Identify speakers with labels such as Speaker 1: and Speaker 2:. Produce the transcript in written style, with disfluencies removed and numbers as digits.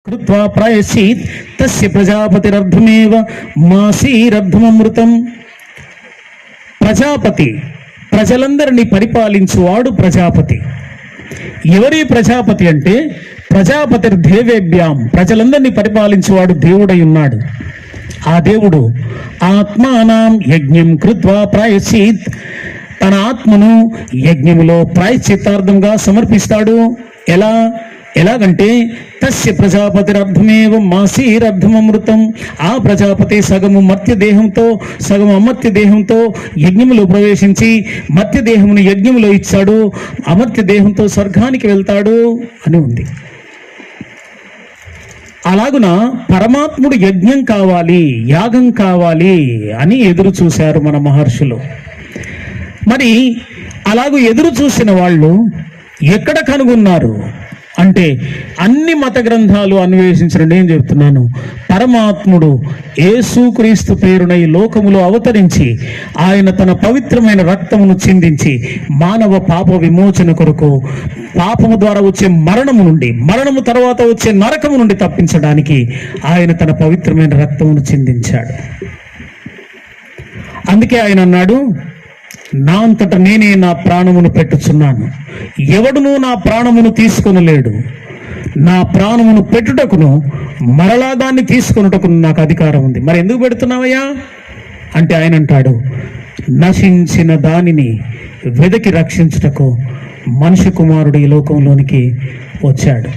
Speaker 1: కృత్వా ప్రాయశ్చిత్ తస్య ప్రజాపతిరర్ధమేవ మాసీరర్ధమమృతం. ప్రజాపతి, ప్రజలందరినీ పరిపాలించువాడు ప్రజాపతి. ఎవరి ప్రజాపతి అంటే ప్రజాపతి దేవేభ్యాం, ప్రజలందరినీ పరిపాలించువాడు దేవుడై ఉన్నాడు. ఆ దేవుడు ఆత్మానాం యజ్ఞం కృత్వా ప్రాయశ్చిత్, తన ఆత్మను యజ్ఞములో ప్రాయశ్చిత్తార్థంగా సమర్పిస్తాడు. ఎలాగంటే తస్య ప్రజాపతిరర్ధమేవ మాసీరర్ధమమృతం. ఆ ప్రజాపతి సగము మర్త్య దేహంతో సగము అమర్త్య దేహంతో యజ్ఞములో ప్రవేశించి మర్త్య దేహమును యజ్ఞములో ఇచ్చాడు, అమర్త్య దేహంతో స్వర్గానికి వెళ్తాడు అని ఉంది. అలాగున పరమాత్ముడు యజ్ఞం కావాలి, యాగం కావాలి అని ఎదురు చూశారు మన మహర్షులు. మరి అలాగూ ఎదురు చూసిన వాళ్ళు ఎక్కడ కనుగొన్నారు అంటే అన్ని మత గ్రంథాలు అన్వేషించిన నేను చెప్తున్నాను, పరమాత్ముడు యేసుక్రీస్తు పేరున ఈ లోకములో అవతరించి ఆయన తన పవిత్రమైన రక్తమును చిందించి మానవ పాప విమోచన కొరకు పాపము ద్వారా వచ్చే మరణము నుండి, మరణము తర్వాత వచ్చే నరకము నుండి తప్పించడానికి ఆయన తన పవిత్రమైన రక్తమును చిందించాడు. అందుకే ఆయన అన్నాడు, నా అంతట నేనే నా ప్రాణమును పెట్టుచున్నాను, ఎవడునూ నా ప్రాణమును తీసుకొనలేడు. నా ప్రాణమును పెట్టుటకును మరలా దాన్ని తీసుకొనుటకు నాకు అధికారం ఉంది. మరి ఎందుకు పెడుతున్నావయ్యా అంటే ఆయన అంటాడు, నశించిన దానిని వెదకి రక్షించుటకు మనిషి కుమారుడు ఈ లోకంలోనికి వచ్చాడు.